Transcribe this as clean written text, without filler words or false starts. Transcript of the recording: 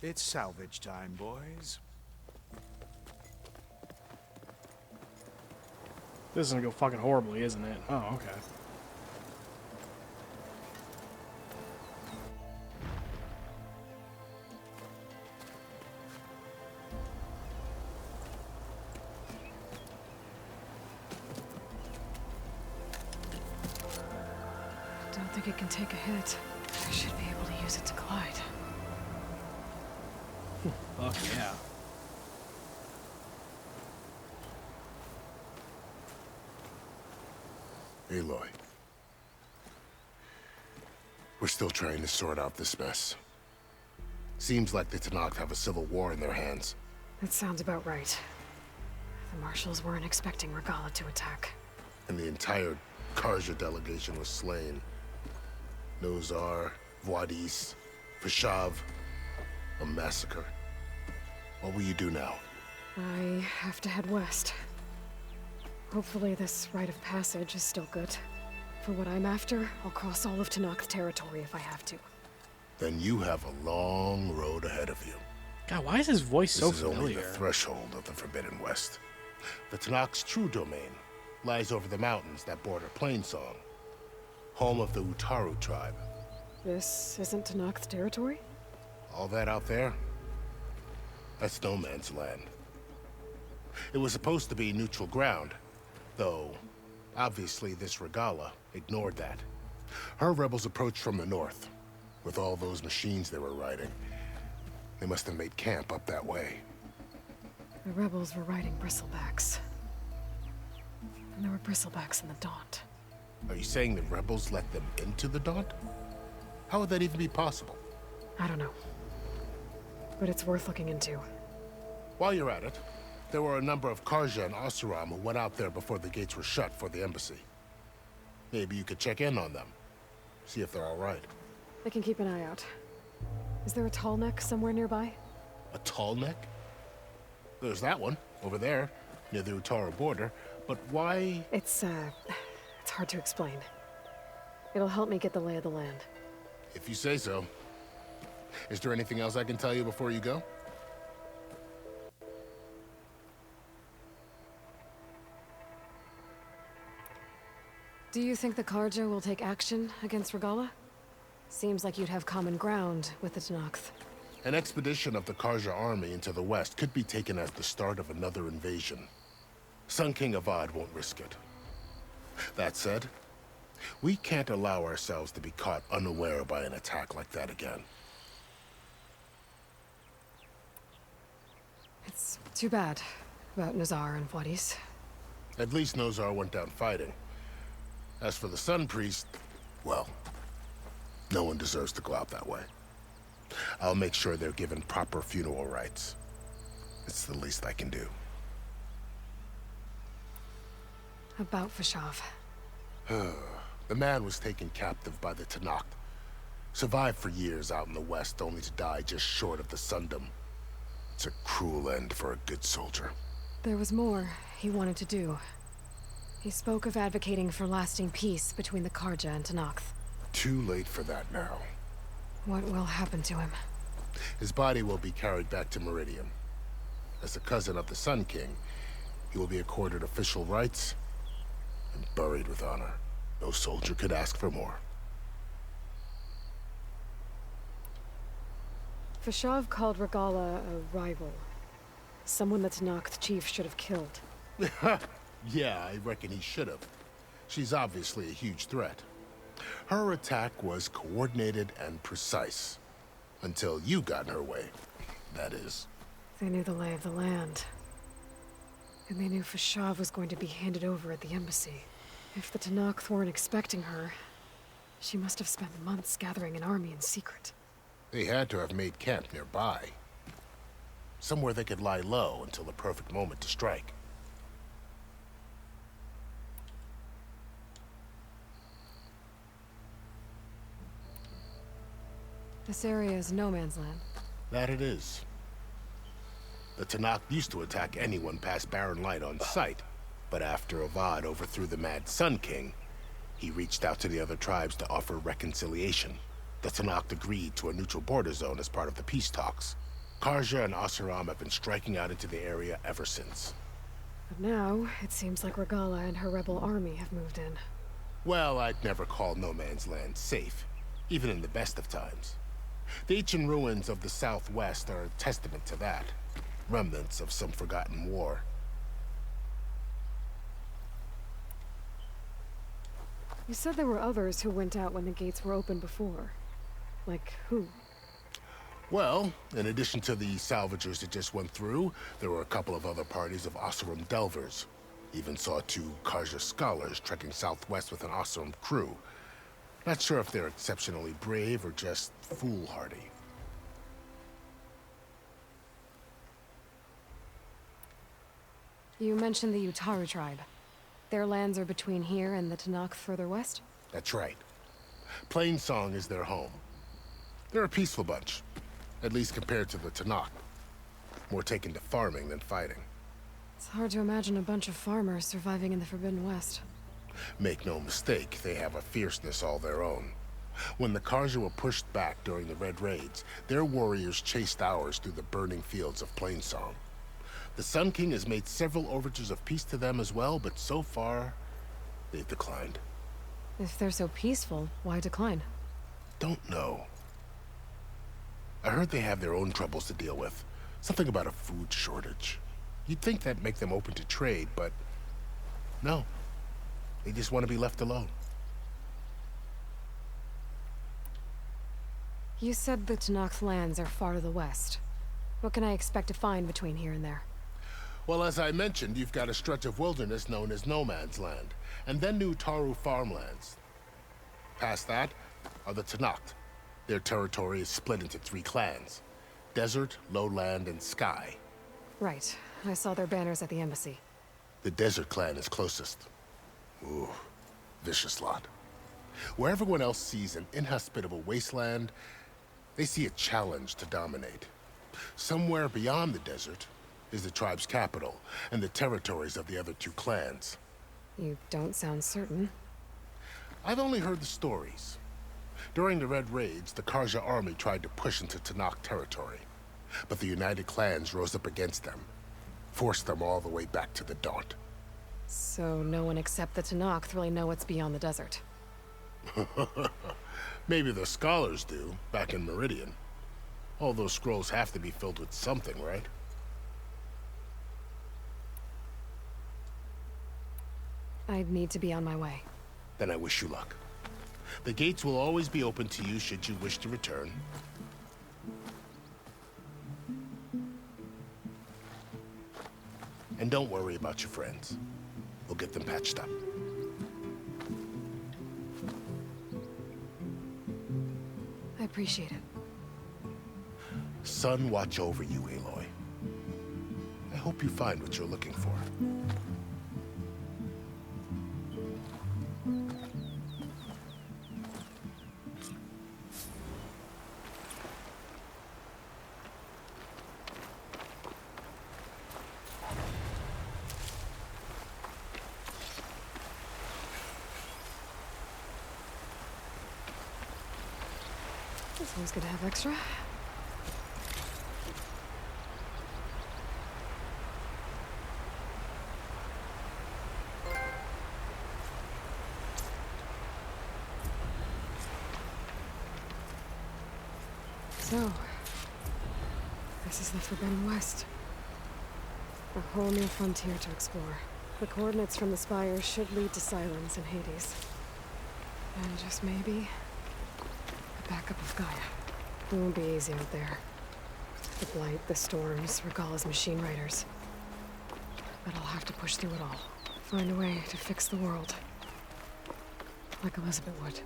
It's salvage time, boys. This is gonna go fucking horribly, isn't it? Oh, okay. Don't think it can take a hit. I should be able to use it to glide. Fuck yeah. Aloy. We're still trying to sort out this mess. Seems like the Tenakth have a civil war in their hands. That sounds about right. The marshals weren't expecting Regala to attack. And the entire Karja delegation was slain. Nozar, Voidis, Fashav. A massacre. What will you do now? I have to head west. Hopefully this rite of passage is still good. For what I'm after, I'll cross all of Tenakth territory if I have to. Then you have a long road ahead of you. God, why is his voice so This is only the familiar? threshold of the Forbidden West. The Tenakth's true domain lies over the mountains that border Plainsong, home of the Utaru tribe. This isn't Tenakth territory? All that out there? That's no man's land. It was supposed to be neutral ground, though obviously this Regala ignored that. Her rebels approached from the north, with all those machines they were riding. They must have made camp up that way. The rebels were riding bristlebacks. And there were bristlebacks in the Daunt. Are you saying the rebels let them into the Daunt? How would that even be possible? I don't know. But it's worth looking into. While you're at it, there were a number of Karja and Oseram who went out there before the gates were shut for the embassy. Maybe you could check in on them. See if they're all right. I can keep an eye out. Is there a tall neck somewhere nearby? A tall neck? There's that one, over there, near the Utaru border. But why? It's hard to explain. It'll help me get the lay of the land. If you say so. Is there anything else I can tell you before you go? Do you think the Karja will take action against Regala? Seems like you'd have common ground with the Tenakth. An expedition of the Karja army into the west could be taken as the start of another invasion. Sun King Avad won't risk it. That said, we can't allow ourselves to be caught unaware by an attack like that again. It's too bad about Nazar and Voidis. At least Nozar went down fighting. As for the Sun Priest, well, no one deserves to go out that way. I'll make sure they're given proper funeral rites. It's the least I can do. About Fashav. The man was taken captive by the Tenakth. Survived for years out in the west, only to die just short of the Sundom. It's a cruel end for a good soldier. There was more he wanted to do. He spoke of advocating for lasting peace between the Karja and Tenakth. Too late for that now. What will happen to him? His body will be carried back to Meridian. As a cousin of the Sun King, he will be accorded official rights and buried with honor. No soldier could ask for more. Fashav called Regala a rival. Someone the Tenakth chief should have killed. Yeah, I reckon he should have. She's obviously a huge threat. Her attack was coordinated and precise. Until you got in her way, that is. They knew the lay of the land. And they knew Fashav was going to be handed over at the embassy. If the Tenakth weren't expecting her, she must have spent months gathering an army in secret. They had to have made camp nearby. Somewhere they could lie low until the perfect moment to strike. This area is no man's land. That it is. The Tenakth used to attack anyone past Barren Light on sight, but after Avad overthrew the Mad Sun King, he reached out to the other tribes to offer reconciliation. The Tenakth agreed to a neutral border zone as part of the peace talks. Karja and Oseram have been striking out into the area ever since. But now, it seems like Regala and her rebel army have moved in. Well, I'd never call No Man's Land safe, even in the best of times. The ancient ruins of the Southwest are a testament to that. Remnants of some forgotten war. You said there were others who went out when the gates were open before. Like who? Well, in addition to the salvagers that just went through, there were a couple of other parties of Oseram delvers. Even saw 2 Karja scholars trekking southwest with an Oseram crew. Not sure if they're exceptionally brave or just foolhardy. You mentioned the Utaru tribe. Their lands are between here and the Tanakh further west? That's right. Plainsong is their home. They're a peaceful bunch, at least compared to the Tanakh. More taken to farming than fighting. It's hard to imagine a bunch of farmers surviving in the Forbidden West. Make no mistake, they have a fierceness all their own. When the Karja were pushed back during the Red Raids, their warriors chased ours through the burning fields of Plainsong. The Sun King has made several overtures of peace to them as well, but so far, they've declined. If they're so peaceful, why decline? Don't know. I heard they have their own troubles to deal with. Something about a food shortage. You'd think that'd make them open to trade, but no. They just want to be left alone. You said the Tanakh's lands are far to the west. What can I expect to find between here and there? Well, as I mentioned, you've got a stretch of wilderness known as No Man's Land, and then new Taru farmlands. Past that are the Tanakh. Their territory is split into 3 clans: Desert, Lowland, and Sky. Right. I saw their banners at the embassy. The Desert clan is closest. Ooh, vicious lot. Where everyone else sees an inhospitable wasteland, they see a challenge to dominate. Somewhere beyond the desert is the tribe's capital and the territories of the other 2 clans. You don't sound certain. I've only heard the stories. During the Red Raids, the Karja army tried to push into Tanakh territory, but the United Clans rose up against them, forced them all the way back to the Daunt. So no one except the Tanakh really know what's beyond the desert. Maybe the scholars do, back in Meridian. All those scrolls have to be filled with something, right? I'd need to be on my way. Then I wish you luck. The gates will always be open to you should you wish to return. And don't worry about your friends. We'll get them patched up. I appreciate it. Sun watch over you, Aloy. I hope you find what you're looking for. This one's gonna have extra. So, this is the Forbidden West. A whole new frontier to explore. The coordinates from the spires should lead to Silence and Hades. And just maybe, the backup of Gaia. It won't be easy out there. The blight, the storms, Regala's machine riders. But I'll have to push through it all. Find a way to fix the world. Like Elizabeth would.